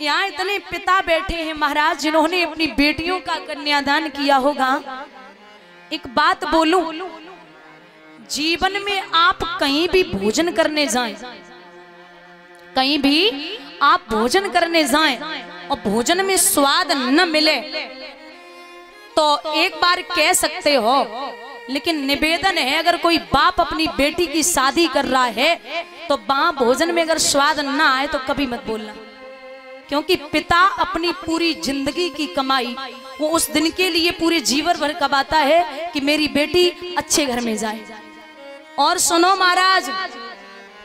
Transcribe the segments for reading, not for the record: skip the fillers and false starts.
यहाँ इतने पिता बैठे हैं महाराज जिन्होंने अपनी बेटियों का कन्यादान किया होगा। एक बात बोलूं, जीवन में आप कहीं भी भोजन करने जाएं, कहीं भी आप भोजन करने जाएं और भोजन में स्वाद न मिले तो एक बार कह सकते हो, लेकिन निवेदन है अगर कोई बाप अपनी बेटी की शादी कर रहा है तो वहां भोजन में अगर स्वाद ना आए तो कभी मत बोलना, क्योंकि पिता अपनी पूरी जिंदगी की कमाई वो उस दिन के लिए पूरे जीवन भर कमाता है कि मेरी बेटी अच्छे घर में जाए। और सुनो महाराज,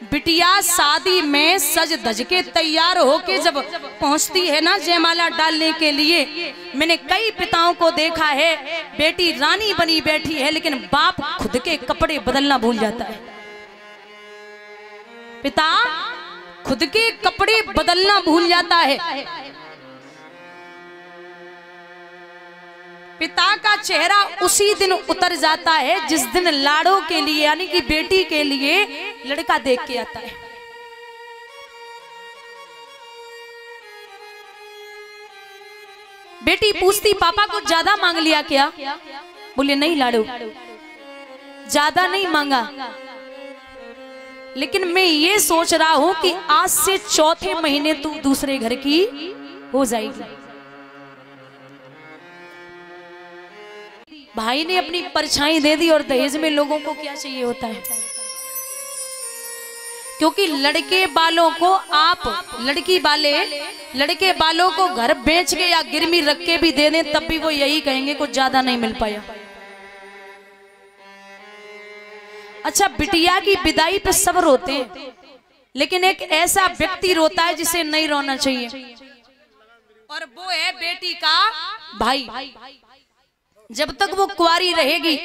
बिटिया शादी में सज धज के तैयार होके जब पहुंचती है ना जयमाला डालने के लिए, मैंने कई पिताओं को देखा है बेटी रानी बनी बैठी है लेकिन बाप खुद के कपड़े बदलना भूल जाता है। पिता खुद के कपड़े बदलना भूल जाता है। पिता का चेहरा उसी दिन उतर जाता है जिस दिन लाड़ों के लिए यानी कि बेटी के लिए लड़का देख के आता है। बेटी पूछती पापा कुछ ज्यादा मांग लिया क्या? बोले नहीं लाड़ो, ज्यादा नहीं मांगा, लेकिन मैं ये सोच रहा हूं कि आज से चौथे महीने तू दूसरे घर की हो जाएगी। भाई ने अपनी परछाई दे दी और दहेज में लोगों को क्या चाहिए होता है, क्योंकि लड़के वालों को आप लड़के वालों को घर बेच के या गिरवी रख के भी दे दें तब भी वो यही कहेंगे कुछ ज्यादा नहीं मिल पाया। अच्छा, बिटिया की विदाई पे सब रोते हैं, लेकिन एक ऐसा व्यक्ति रोता है जिसे नहीं रोना चाहिए, और वो है बेटी का भाई। जब तक वो कुंवारी रहेगी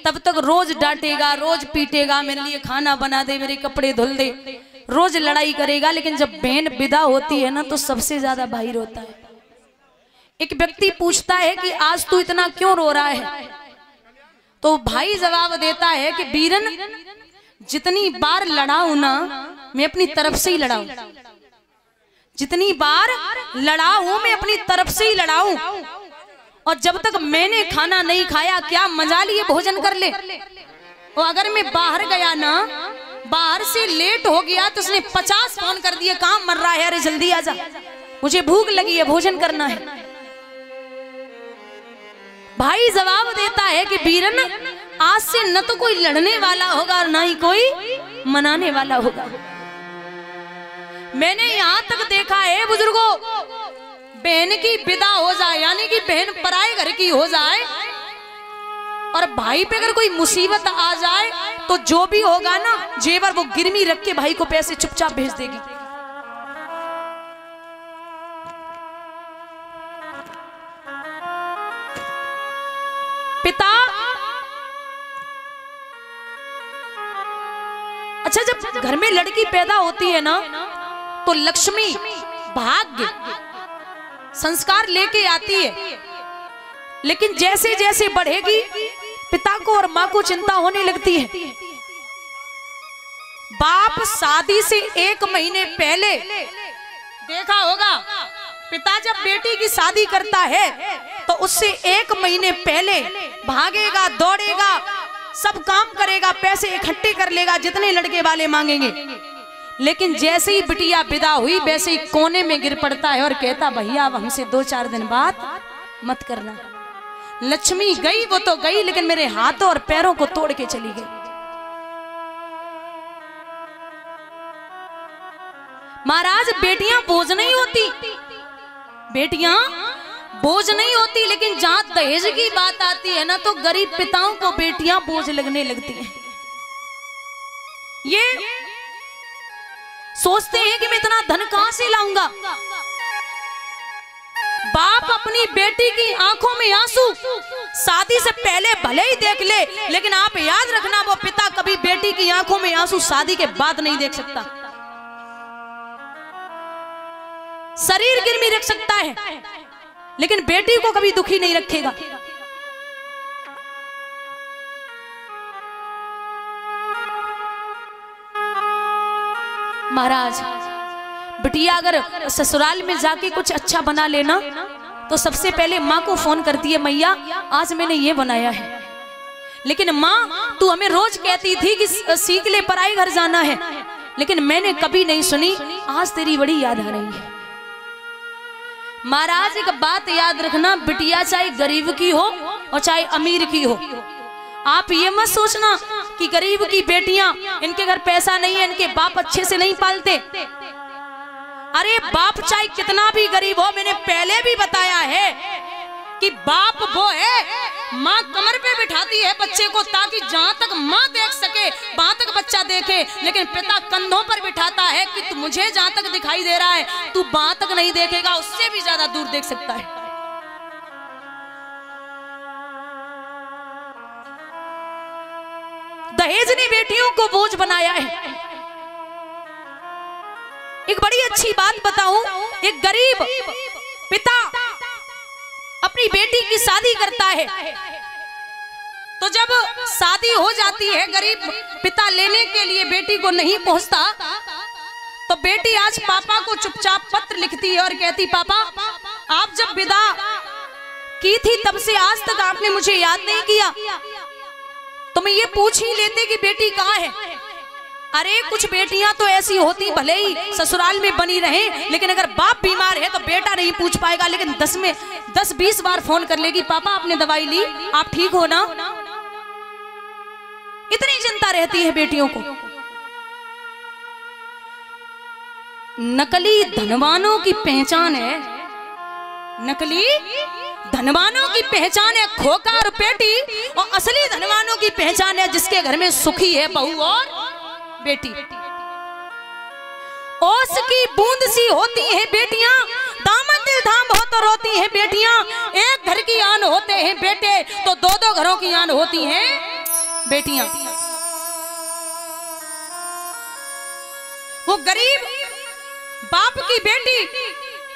तब तक रोज डांटेगा, रोज पीटेगा, मेरे लिए खाना बना दे, मेरे कपड़े धुल दे, रोज लड़ाई करेगा। लेकिन जब बहन विदा होती है ना तो सबसे ज्यादा भाई रोता है। एक व्यक्ति पूछता है कि आज तू इतना क्यों रो रहा है? तो भाई जवाब देता है कि बीरन, जितनी बार लड़ाऊं ना मैं अपनी तरफ से ही लड़ाऊं, जितनी बार लड़ाऊं मैं अपनी तरफ से ही लड़ाऊं, और जब तक मैंने खाना नहीं खाया क्या मजा लिए भोजन कर ले। और अगर मैं बाहर गया ना, बाहर से लेट हो गया तो उसने 50 फोन कर दिए, काम मर रहा है, अरे जल्दी आजा, मुझे भूख लगी है, भोजन करना है। भाई जवाब देता है कि बीरन, आज से न तो कोई लड़ने वाला होगा ना ही कोई मनाने वाला होगा। मैंने यहां तक देखा है बुजुर्गों, बहन की विदा हो जाए यानी कि बहन पराए घर की हो जाए और भाई पे अगर कोई मुसीबत आ जाए तो जो भी होगा ना जेवर वो गिरवी रख के भाई को पैसे चुपचाप भेज देगी। पिता, अच्छा जब घर में लड़की पैदा होती है ना तो लक्ष्मी, भाग्य, संस्कार लेके आती है, लेकिन जैसे जैसे बढ़ेगी पिता को और मां को चिंता होने लगती है। बाप शादी से 1 महीने पहले देखा होगा, पिता जब बेटी की शादी करता है तो उससे 1 महीने पहले भागेगा, दौड़ेगा, सब काम करेगा, पैसे इकट्ठे कर लेगा जितने लड़के वाले मांगेंगे। लेकिन जैसे ही बिटिया विदा हुई वैसे ही कोने में गिर पड़ता है और कहता भैया अब हमसे 2-4 दिन बाद मत करना। लक्ष्मी गई वो तो गई, लेकिन मेरे हाथों और पैरों को तोड़ के चली गई। महाराज बेटियां बोझ नहीं होती, बेटियां बोझ नहीं होती, लेकिन जहां दहेज की बात आती है ना तो गरीब पिताओं को बेटियां बोझ लगने लगती हैं। ये सोचते हैं कि मैं इतना धन कहां से लाऊंगा। बाप अपनी बेटी की आंखों में आंसू शादी से पहले भले ही देख ले, लेकिन आप याद रखना वो पिता कभी बेटी की आंखों में आंसू शादी के बाद नहीं देख सकता। शरीर गिरवी रख सकता है लेकिन बेटी को कभी दुखी नहीं रखेगा। महाराज बिटिया अगर ससुराल में जाके कुछ अच्छा बना लेना तो सबसे पहले माँ को फोन करती है, मैया आज मैंने ये बनाया है। लेकिन माँ तू हमें रोज कहती थी कि सीख ले, पराई घर जाना है, लेकिन मैंने कभी नहीं सुनी, आज तेरी बड़ी याद आ रही है। महाराज एक बात याद रखना, बिटिया चाहे गरीब की हो और चाहे अमीर की हो, आप ये मत सोचना कि गरीब की बेटियां, इनके घर पैसा नहीं है, इनके बाप अच्छे से नहीं पालते। अरे बाप चाहे कितना भी गरीब हो, मैंने पहले भी बताया है कि बाप वो है, माँ कमर पे बिठाती है बच्चे को ताकि जहां तक माँ देख सके वहां तक बच्चा देखे, लेकिन पिता कंधों पर बिठाता है कि तू मुझे जहां तक दिखाई दे रहा है तू वहां तक नहीं देखेगा, उससे भी ज्यादा दूर देख सकता है। दहेज ने बेटियों को बोझ बनाया है। एक बड़ी अच्छी बात बताऊं, एक गरीब पिता अपनी बेटी की शादी करता है, तो जब शादी हो जाती है, गरीब पिता लेने के लिए बेटी को नहीं पहुंचता, तो बेटी आज पापा को चुपचाप पत्र लिखती है और कहती, पापा आप जब विदा की थी तब से आज तक आपने मुझे याद नहीं किया, तो मैं ये पूछ ही लेते कि बेटी कहाँ है। अरे कुछ बेटियां तो ऐसी होती भले ही ससुराल में बनी रहे, लेकिन अगर बाप बीमार है तो बेटा नहीं पूछ पाएगा, लेकिन 10-20 बार फोन कर लेगी, पापा आपने दवाई ली, आप ठीक हो ना। इतनी चिंता रहती है बेटियों को। नकली धनवानों की पहचान है, नकली धनवानों की पहचान है खोका और पेटी, और असली धनवानों की पहचान है जिसके घर में सुखी है बहू और बेटी। ओस की बूंद सी होती हैं बेटियां, दामन दिल धाम हो तो रोती हैं बेटियां। एक घर की आन होते हैं बेटे तो 2-2 घरों की आन होती हैं बेटियां। वो गरीब बाप की बेटी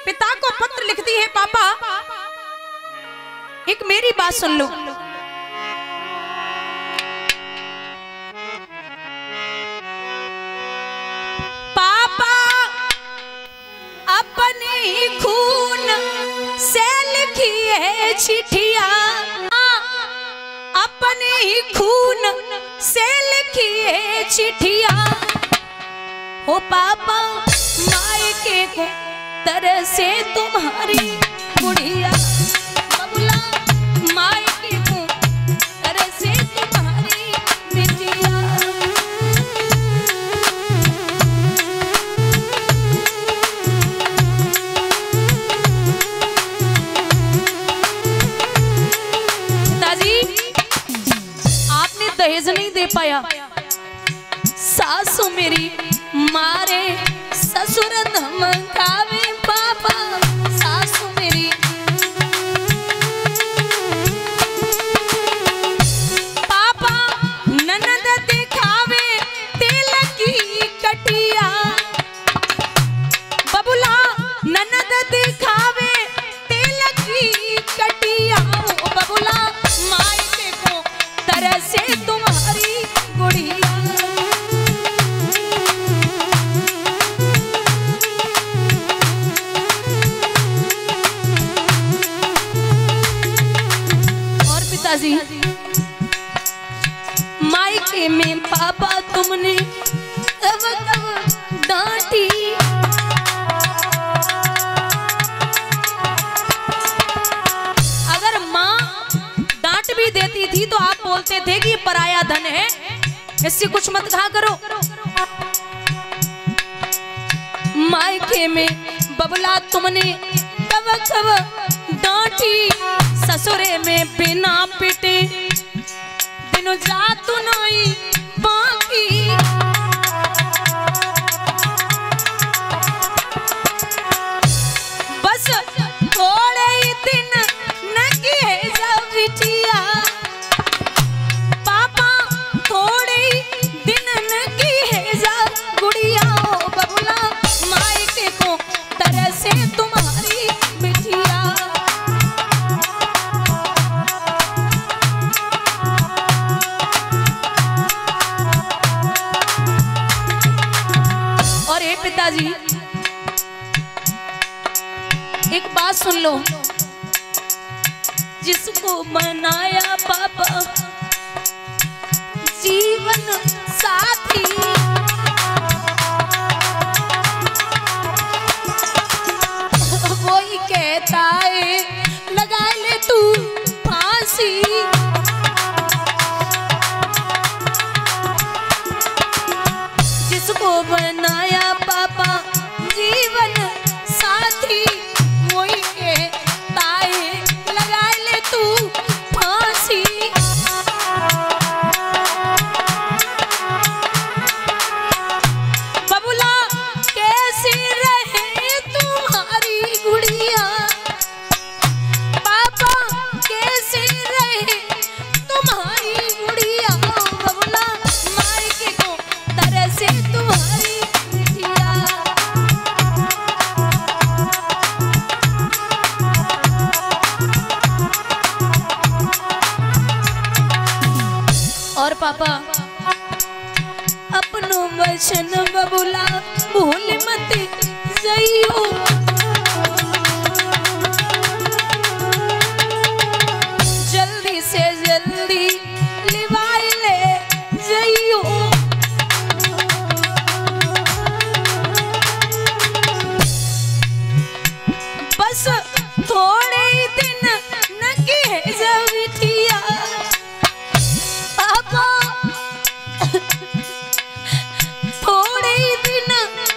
पिता को पत्र लिखती है, पापा एक मेरी बात सुन लो। अपने खून से लिखी है चिट्ठिया, अपने ही खून से लिखी है चिट्ठिया, हो पापा मायके को तरसे तुम्हारी बुढ़िया, बबुला मायके को तरसे तुम्हारी बिटिया। दहेज नहीं दे पाया, सासू मेरी मारे ससुर धमकावे, पापा सासू मेरी पापा ननद दिखावे तेल की कटिया, बबुला ननद दिखावे तेल की कटिया, बबुला मायके को तरसे तुम्हारी गुड़िया। और पिताजी मायके में पापा तुमने कब कब डांटी, अगर माँ डांट भी देती थी तो आप बोलते थे कि पराया धन है, इससे कुछ मत कहा करो। मायके में बबला तुमने कब कब डांटी, ससुरे में बिना पिटे दिन जातु नहीं बाकी, बस थोड़े ही दिन न किए जा बिटिया, पापा थोड़े ही दिन न किए जा गुड़िया, बबुला मायके को तरसे तुम्हारी बिटिया। और हे पिताजी एक बात सुन लो, जिसको बनाया पापा जीवन साथी, वही कहता है लगा ले तू फांसी। जिसको बनाया पापा जीवन साथी, वही कहता है लगा ले तू फांसी। बबुला कैसी रहे तुम्हारी गुड़िया, पापा कैसी रहे तुम्हारी गुड़िया। बबुला मायके को तरसे तुम्हारी बिटिया। और पापा अपनो वचन बबुला भूल मत जइयो, जल्दी से जल्दी लिवाई ले जइयो। बस थोड़े ही दिन नकी है जविठिया, पापा थोड़े ही दिन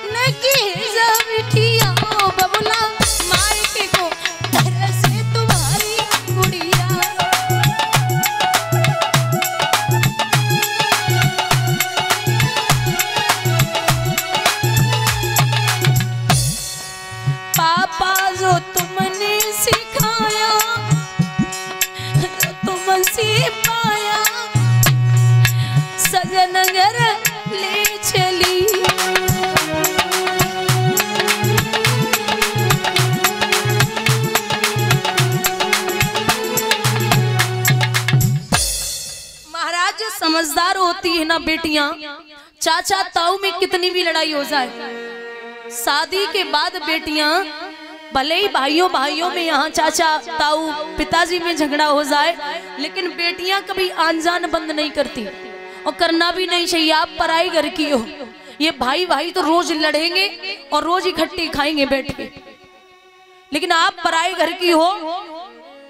नकी है जविठिया। बबुला मायके को तरसे तुम्हारी गुड़िया। पापा जो तुमने सिखाया, जो तुमसे पाया, सजन घर ले चली। महाराज समझदार होती है ना बेटियां, चाचा ताऊ में कितनी भी लड़ाई हो जाए, शादी के बाद बेटियां भले ही भाइयों भाइयों में यहाँ चाचा ताऊ पिताजी में झगड़ा हो जाए, लेकिन बेटियां कभी आन जान बंद नहीं करती, और करना भी नहीं चाहिए। आप पराई घर की हो, ये भाई भाई तो रोज लड़ेंगे और रोज इकट्ठे खाएंगे बैठ के, लेकिन आप पराई घर की हो,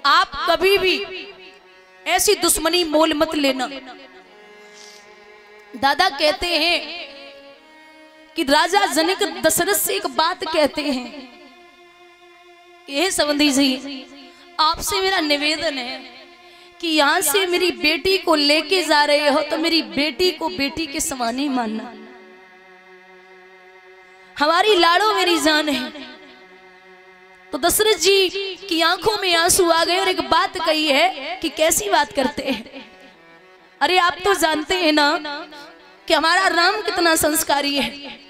आप कभी भी ऐसी दुश्मनी मोल मत लेना। दादा कहते हैं कि राजा जनक दशरथ से एक बात कहते हैं कि हे संबंधी जी, आपसे मेरा निवेदन है कि यहाँ से मेरी बेटी को लेके जा रहे हो तो मेरी बेटी को बेटी के समान ही मानना। हमारी लाड़ो मेरी जान है। तो दशरथ जी की आंखों में आंसू आ गए और एक बात कही है कि कैसी बात करते हैं। अरे आप तो जानते हैं ना कि हमारा राम कितना संस्कारी है।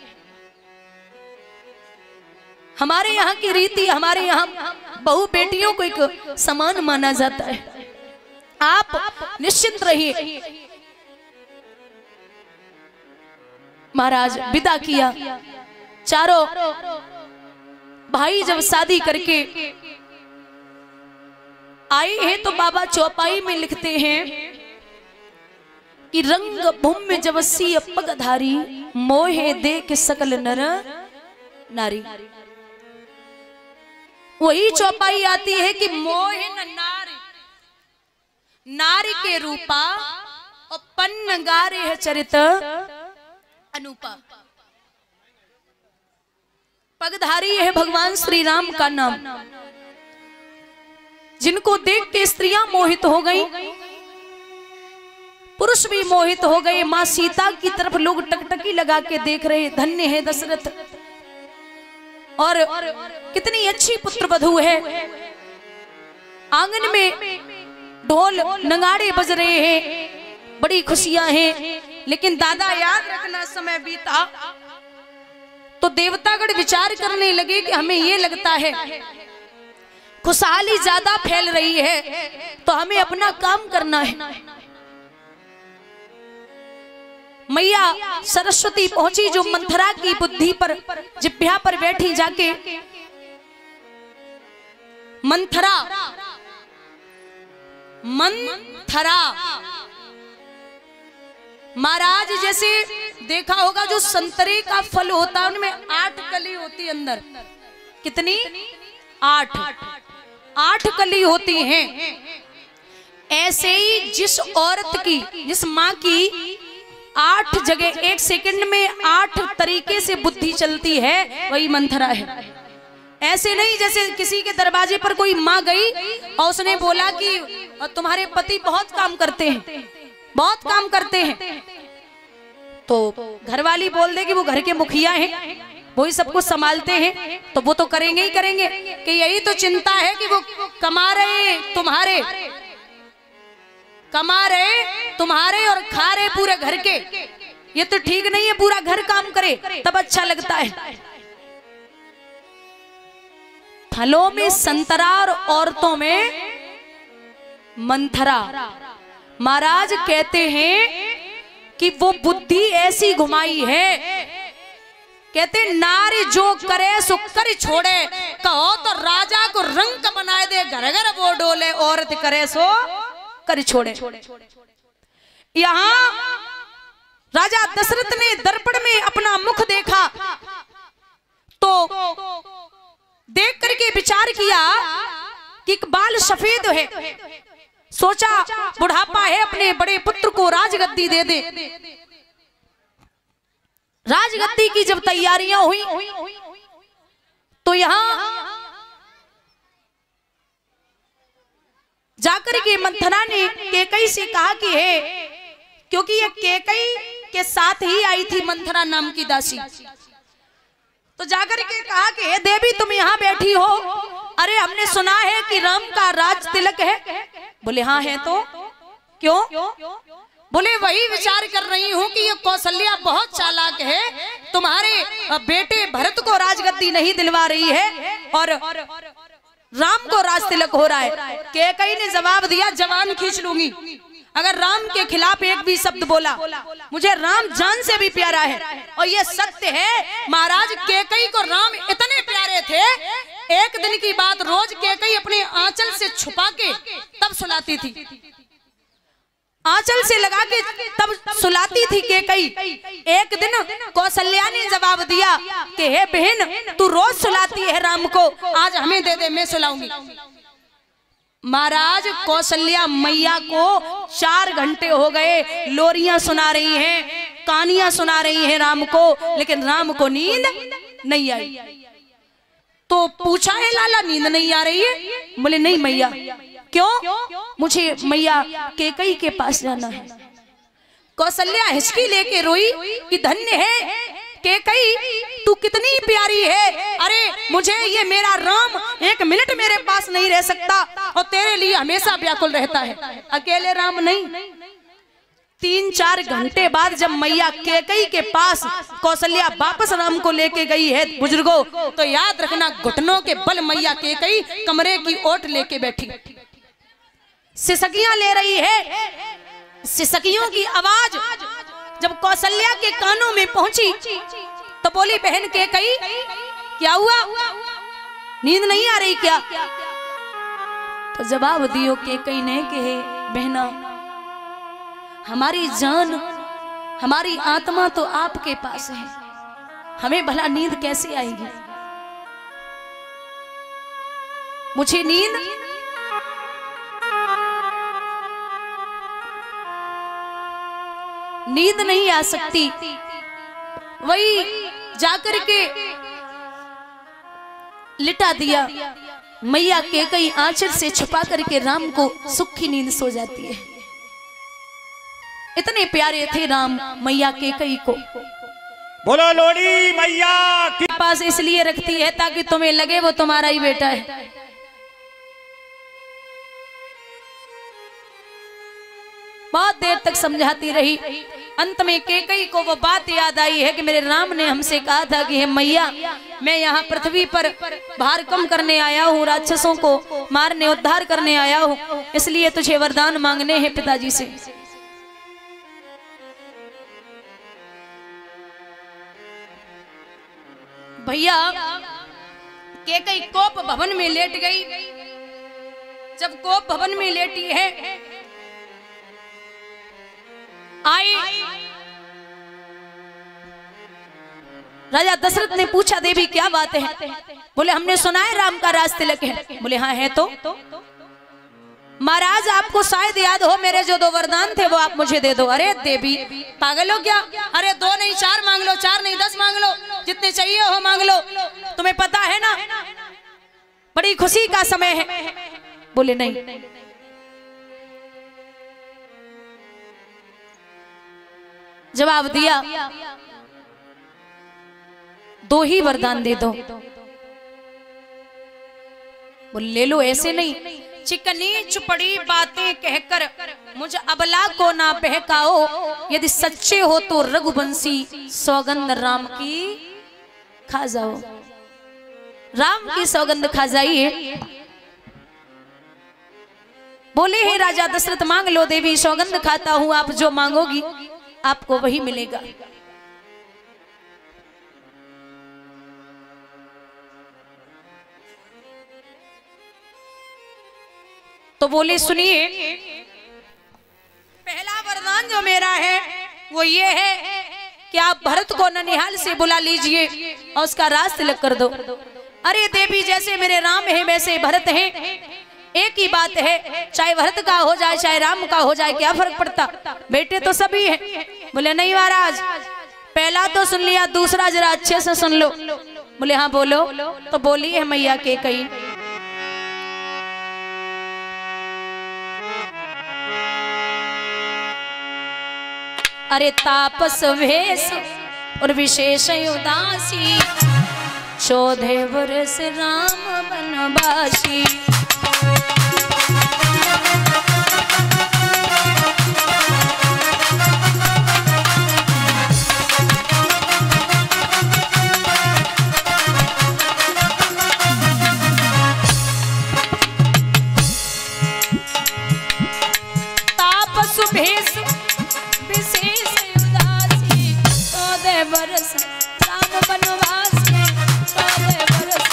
हमारे यहाँ की रीति, हमारे यहाँ बहु बेटियों को एक समान माना जाता है। आप निश्चिंत रहिए। महाराज विदा किया। चारों भाई जब शादी करके आए हैं तो बाबा चौपाई में लिखते हैं कि रंग भूमि जबसी पगधारी, मोहे देख सकल नर नारी। वही चौपाई आती है कि मोहे नारी, नारी के रूपा और पन्न गारे है चरित अनुपा। पगधारी है भगवान श्री राम का नाम, जिनको देख के स्त्रियां मोहित हो गई, पुरुष भी मोहित हो गए। मां सीता की तरफ लोग टकटकी लगा के देख रहे, धन्य है दशरथ, और कितनी अच्छी पुत्र वधू है। आंगन में ढोल नगाड़े बज रहे हैं, बड़ी खुशियां हैं। लेकिन दादा याद रखना, समय बीता तो देवतागण विचार करने लगे कि हमें ये लगता है खुशहाली ज्यादा फैल रही है तो हमें अपना काम करना है। मैया सरस्वती पहुंची जो मंथरा की बुद्धि पर, जिह्वा पर बैठी जाके मंथरा, मंथरा महाराज जैसे देखा होगा जो संतरे का फल होता है उनमें 8 कली होती है अंदर। कितनी? 8 कली होती हैं। ऐसे ही जिस औरत की, जिस माँ की 8 जगह 1 सेकंड में 8 तरीके से बुद्धि चलती है, वही मंथरा है। ऐसे नहीं जैसे किसी के दरवाजे पर कोई माँ गई और उसने बोला कि तुम्हारे पति बहुत काम करते हैं, बहुत काम करते हैं, तो घरवाली बोल दे कि वो घर के मुखिया हैं, वो ही सब कुछ संभालते हैं, तो वो तो करेंगे ही करेंगे। कि यही तो चिंता है कि वो कमा रहे तुम्हारे, कमा रहे तुम्हारे और खा रहे पूरे घर के, ये तो ठीक नहीं है। पूरा घर काम करे तब अच्छा लगता है। फलों में संतरा और औरतों में मंथरा। महाराज कहते हैं कि वो बुद्धि ऐसी घुमाई है, कहते नारी जो करे सो कर छोड़े, कहो तो राजा को रंग बनाए दे, घर घर वो डोले, औरत करे सो कर छोड़े। यहाँ राजा दशरथ ने दर्पण में अपना मुख देखा तो देख करके विचार किया कि एक बाल सफेद है, सोचा बुढ़ापा है, अपने बड़े पुत्र को राजगद्दी दे दे। राजगद्दी की जब तैयारियां हुई तो यहां जाकर के मंथरा ने केकई से कहा कि है, क्योंकि ये केकई के साथ ही आई थी मंथरा नाम की दासी, तो जाकर के कहा कि हे देवी तुम यहाँ बैठी हो, अरे हमने सुना है कि राम का राज तिलक है। बोले हाँ है, तो क्यों? बोले वही विचार कर रही हूँ कि ये कौशल्या बहुत चालाक है, तुम्हारे बेटे भरत को राजगद्दी नहीं दिलवा रही है और राम को राज तिलक हो रहा है। कैकेयी ने जवाब दिया जवान खींच लूंगी अगर राम के खिलाफ एक भी शब्द बोला, मुझे राम जान से भी प्यारा है। और ये सत्य है महाराज, कैकेयी को राम इतने प्यारे थे, एक दिन की बात, रोज कैकेयी अपने आंचल से छुपा के तब सुलाती थी, आंचल से लगा के तब सुलाती थी कैकेयी। एक दिन कौशल्या ने जवाब दिया कि हे बहन तू रोज सुलाती है राम को, आज हमें दे दे, मैं सुलाऊंगी। महाराज कौशल्या मैया को 4 घंटे हो गए लोरियां सुना रही हैं, कहानियां सुना रही हैं राम को, लेकिन राम को नींद नहीं आई। तो पूछा है लाला नींद नहीं आ रही है? बोले नहीं मैया। क्यों? मुझे मैया कैकेयी के पास जाना है। कौशल्या हिचकी लेके रोई कि धन्य है कैकेयी, तू कितनी प्यारी है, अरे मुझे ये मेरा राम 1 मिनट मेरे पास नहीं रह सकता और तेरे लिए हमेशा व्याकुल रहता है। अकेले राम नहीं, 3-4 घंटे बाद जब मैया कैकेयी के पास कौशल्या वापस राम को लेके गई है बुजुर्गों, तो याद रखना घुटनों के बल मैया कैकेयी कमरे की ओट लेके बैठी, सिसकियां ले रही है। सिसकियों की आवाज जब कौशल्या के कानों में पहुंची तो बोली बहन कैकेयी क्या हुआ, नींद नहीं आ रही क्या? तो जवाब दियो कैकेयी ने कि बहना हमारी जान, हमारी आत्मा तो आपके पास है, हमें भला नींद कैसे आएगी? मुझे नींद नहीं आ सकती। वही जाकर के लिटा दिया। मैया कैकेयी आंचल से छुपा करके राम को सुखी नींद सो जाती है। इतने प्यारे थे राम मैया कैकेयी को। बोलो लोड़ी मैया के पास इसलिए रखती है ताकि तुम्हें लगे वो तुम्हारा ही बेटा है। बहुत देर तक समझाती रही, अंत में कैकेयी को वो बात याद आई है कि मेरे राम ने हमसे कहा था कि हे मैया मैं यहाँ पृथ्वी पर भार कम करने आया हूँ, राक्षसों को मारने उद्धार करने आया हूँ, इसलिए तुझे वरदान मांगने हैं पिताजी से। भैया कैकेयी कोप भवन में लेट गई। जब कोप भवन में लेटी है, आई राजा दशरथ ने पूछा, देवी क्या बात है? बोले हमने सुना है राम का राज तिलक है। बोले हाँ है। तो महाराज आपको शायद याद हो मेरे जो 2 वरदान थे वो आप मुझे दे दो। अरे देवी पागल हो क्या? अरे 2 नहीं 4 मांग लो, 4 नहीं 10 मांग लो, जितने चाहिए हो मांग लो, तुम्हें पता है ना बड़ी खुशी का समय है। बोले नहीं, जवाब दिया 2 ही वरदान दे दो। बोले ले लो, ऐसे नहीं, चिकनी चुपड़ी बातें कहकर मुझ अबला को ना बहकाओ, यदि सच्चे हो तो रघुवंशी सौगंध राम की खा जाओ। राम की सौगंध खा जाइए। बोले हे राजा दशरथ मांग लो देवी, सौगंध खाता हूं, आप जो मांगोगी आपको वही मिलेगा। तो बोले सुनिए, पहला वरदान जो मेरा है वो ये है कि आप भरत को ननिहाल से बुला लीजिए और उसका राज तिलक कर दो। अरे देवी जैसे मेरे राम है वैसे भरत है, एक ही बात है, चाहे भरत का हो जाए चाहे राम का हो जाए क्या फर्क पड़ता, बेटे तो सभी है। बोले नहीं महाराज, पहला तो सुन लिया, दूसरा जरा अच्छे से सुन लो। बोले हाँ बोलो। तो बोली है मैया के कई, अरे तापस वेश और विशेष उदासी, 14 वर्ष राम बनवासी। तापस भेष विशेष उदासी, 14 वर्ष राम बनवासी, 14 वर्ष।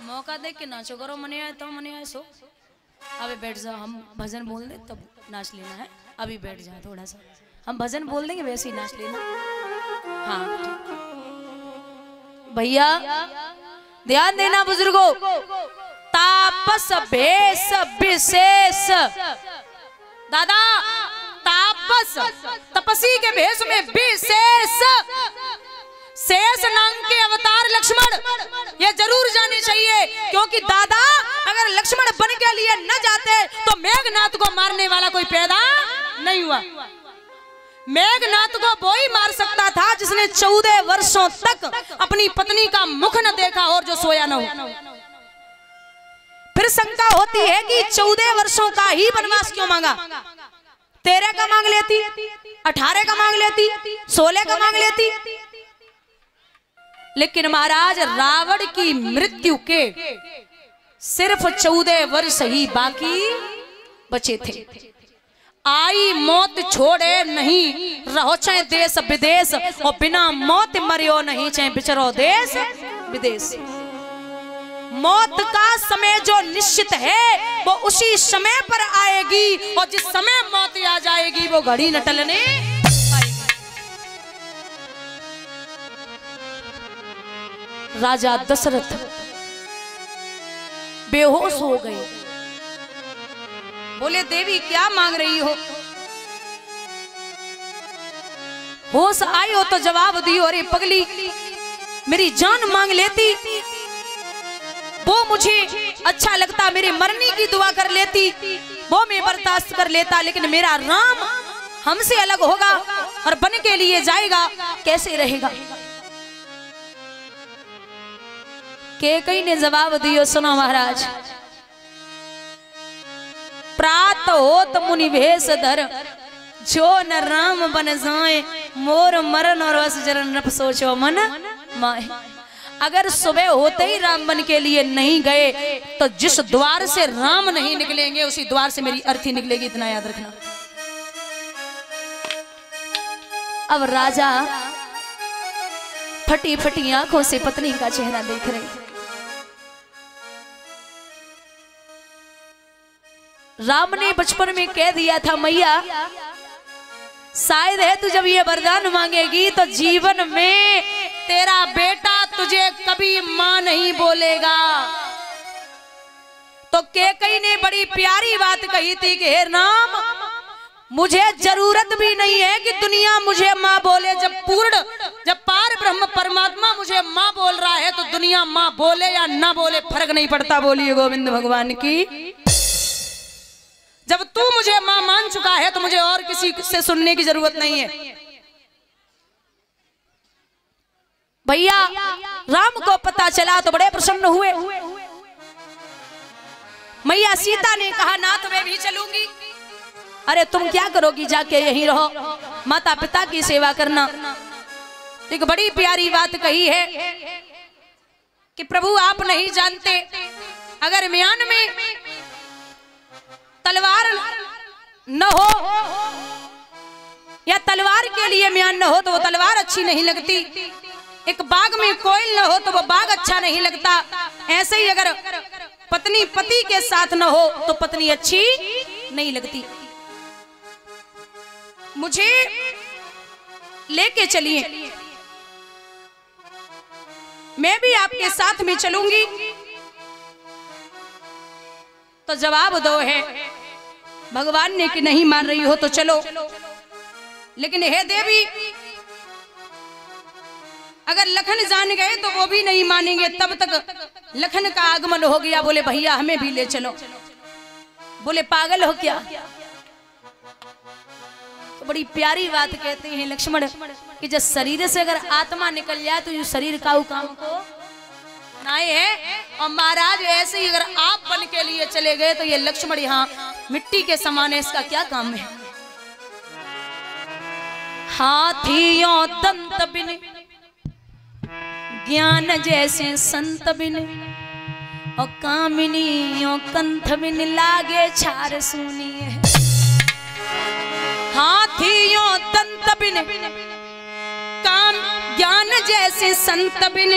मौका देख के नाचो करो, मने आए तो मने आए सो। अबे बैठ जाओ, हम भजन बोल दे तब नाच लेना है। अभी बैठ जाओ, थोड़ा सा हम भजन बोल देंगे वैसे ही नाच लेना। हाँ भैया ध्यान देना बुजुर्गों, तापस भेष विशेष। दादा तापस तपसी के भेष में विशेष, शेष नाम के अवतार लक्ष्मण, ये जरूर जाने चाहिए, क्योंकि दादा अगर लक्ष्मण बन के लिए न जाते तो मेघनाथ को मारने वाला कोई पैदा नहीं हुआ। मेघनाथ को वो ही मार सकता था जिसने 14 वर्षों तक अपनी पत्नी का मुख न देखा और जो सोया न हो। फिर शंका होती है कि 14 वर्षों का ही वनवास क्यों मांगा? 13 का मांग लेती, 18 का मांग लेती, 16 का मांग लेती। लेकिन महाराज रावण की मृत्यु के सिर्फ 14 वर्ष ही बाकी बचे थे। आई मौत छोड़े नहीं, रहो चाहे देश विदेश, और बिना मौत मरियो नहीं, चाहे बिचरो देश विदेश। मौत का समय जो निश्चित है वो उसी समय पर आएगी, और जिस समय मौत आ जाएगी वो घड़ी न टलने पाएगी। राजा दशरथ बेहोश हो गए। बोले देवी क्या मांग रही हो? होश आई हो तो जवाब दियो। अरे पगली, मेरी जान मांग लेती वो मुझे अच्छा लगता, मेरे मरने की दुआ कर लेती वो मैं बर्दाश्त कर लेता, लेकिन मेरा राम हमसे अलग होगा और बन के लिए जाएगा, कैसे रहेगा? कैकेयी ने जवाब दियो, सुनो महाराज। प्रात होत मुनि भेष धर, जो न राम बन जाए, मोर मरण और रस जरन नप सोचो मन माए। अगर सुबह होते ही राम बन के लिए नहीं गए तो जिस द्वार से राम नहीं निकलेंगे उसी द्वार से मेरी अर्थी निकलेगी, इतना याद रखना। अब राजा फटी फटी आंखों से पत्नी का चेहरा देख रहे। राम ने बचपन में कह दिया था, मैया शायद है तू जब ये वरदान मांगेगी तो जीवन में तेरा बेटा तुझे कभी मां नहीं बोलेगा। तो कैकेयी ने बड़ी प्यारी बात कही थी कि हे राम, मुझे जरूरत भी नहीं है कि दुनिया मुझे माँ बोले। जब पार ब्रह्म परमात्मा मुझे माँ बोल रहा है तो दुनिया माँ बोले या ना बोले फर्क नहीं पड़ता। बोलिए गोविंद भगवान की। जब तू मुझे माँ मान चुका है तो मुझे और किसी से सुनने की जरूरत नहीं है। भैया राम को पता चला तो बड़े प्रसन्न हुए। मैया सीता ने कहा, नाथ मैं भी चलूंगी। अरे तुम क्या करोगी, जाके यहीं रहो, माता पिता की सेवा करना। एक बड़ी प्यारी बात कही है कि प्रभु आप नहीं जानते, अगर म्यान में तलवार न हो या तलवार के लिए म्यान न हो तो वो तलवार अच्छी नहीं लगती। एक बाग में कोयल न हो तो वो बाग अच्छा नहीं लगता। ऐसे ही अगर पत्नी पति के साथ न हो तो पत्नी अच्छी नहीं लगती। मुझे लेके चलिए, मैं भी आपके साथ में चलूंगी। तो जवाब दो है भगवान ने कि नहीं मान रही हो तो चलो, लेकिन हे देवी अगर लखन जान गए तो वो भी नहीं मानेंगे। तब तक लखन का आगमन हो गया। बोले भैया हमें भी ले चलो। बोले पागल हो क्या। तो बड़ी प्यारी बात कहते हैं लक्ष्मण कि जब शरीर से अगर आत्मा निकल जाए तो ये शरीर का काम को नाए है। और महाराज ऐसे ही अगर आप बन के लिए चले गए तो ये लक्ष्मण यहाँ मिट्टी के समान है, इसका क्या काम है। हाथियों दंत बिन ज्ञान जैसे संत बिन और कामिनियों कंठ बिन लागे छार सुनिए। हाथियों दंत बिन काम ज्ञान जैसे संत बिन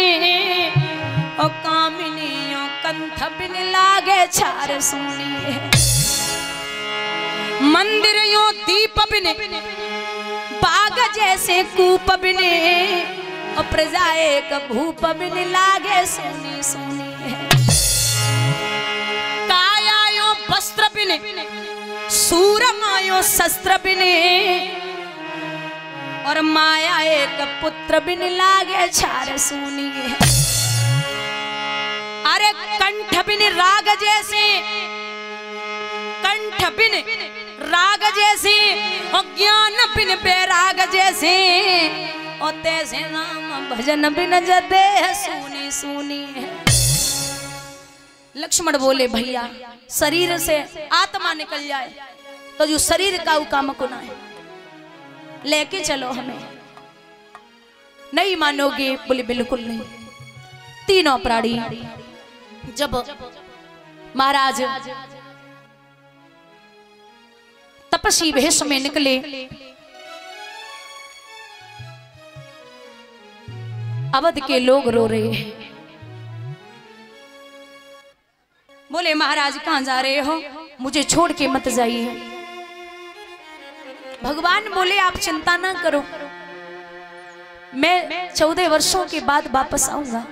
और कामिनियों कंठ बिन लागे छार सुनिए। मंदिरों दीप बिन बाग जैसे कूप बिन और प्रजा एक भूप बिन लागे सुनी सुनी है। कायायो वस्त्र बिन सूरमायो शस्त्र बिन और माया एक पुत्र बिन लागे छार सुनी है। अरे कंठ बिन राग जैसे, कंठ बिन राग जैसे और ज्ञान बिन बैराग जैसे और तैसे नाम भजन बिन जदे सुनी सुनी है। लक्ष्मण बोले भैया शरीर से आत्मा निकल जाए तो जो शरीर का काम को ना है, लेके चलो हमें। नहीं मानोगे। बोले बिल्कुल नहीं। तीनों प्राणी जब महाराज तपस्वी वेश में निकले, अवध के लोग रो रहे हैं। बोले महाराज कहां जा रहे हो, मुझे छोड़ के मत जाइए। भगवान बोले आप चिंता ना करो, मैं 14 वर्षों के बाद वापस आऊंगा।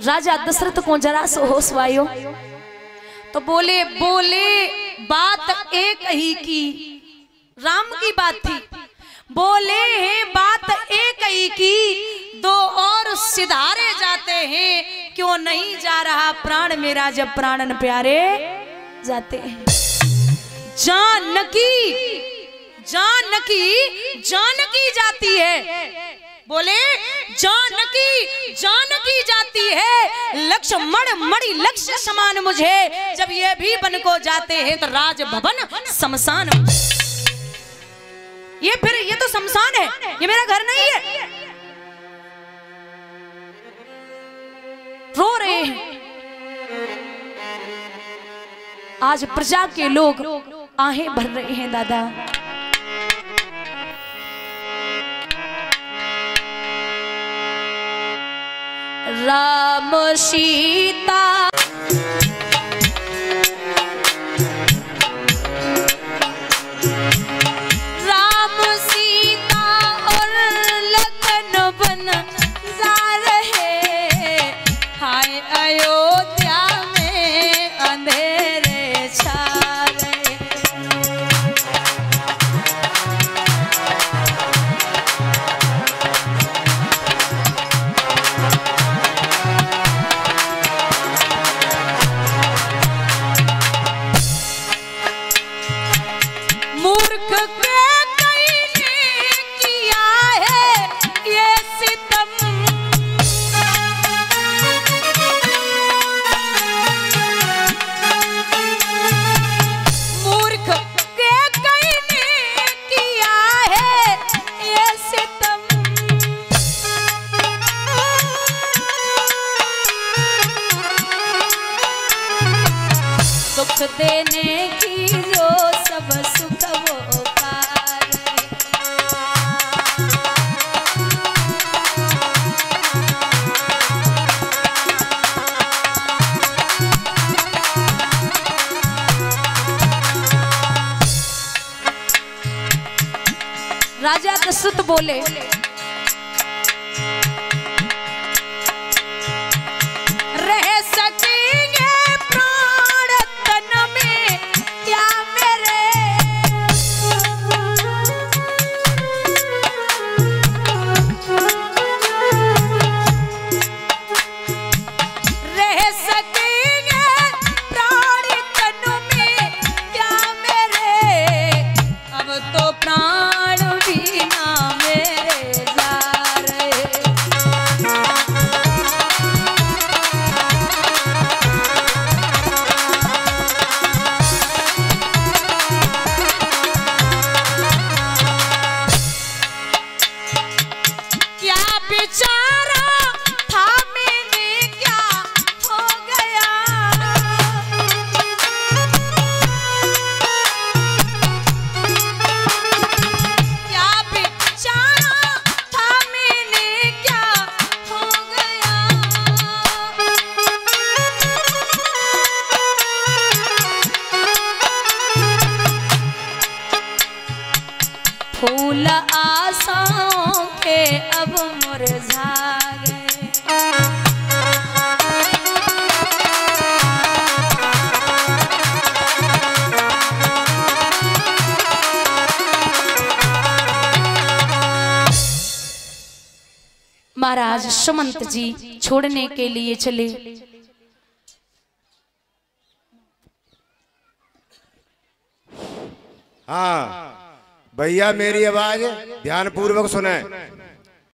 राजा दशरथ को जरा सो होश आयो तो बोले बात एक ही की, राम की बात थी। बोले हैं बात एक ही की, दो और सिधारे जाते हैं, क्यों नहीं जा रहा प्राण मेरा जब प्राणन प्यारे जाते हैं। जानकी जानकी जानकी जाती है। बोले जानकी जाती है, लक्ष्मण मणि लक्ष्य समान मुझे। जब ये भी बन को जाते हैं तो राजभवन शमशान। ये तो शमशान है, ये मेरा घर नहीं है। रो रहे हैं। आज प्रजा के लोग आहें भर रहे हैं दादा। राम सीता देने की जो सब सुख वो पार। राजा दशरथ बोले रह सकेंगे प्राण तन में क्या मेरे, रह सकेंगे प्राण तन में क्या मेरे, अब तो प्राण भी ना मेरे जा रहे। क्या बेचारा था मैंने क्या हो गया, क्या बेचारा था मैंने क्या हो गया। फूल आशाओं के अब मुरझा गए, महाराज सुमंत जी छोड़ने के लिए चले। हाँ भैया मेरी आवाज ध्यान पूर्वक सुने।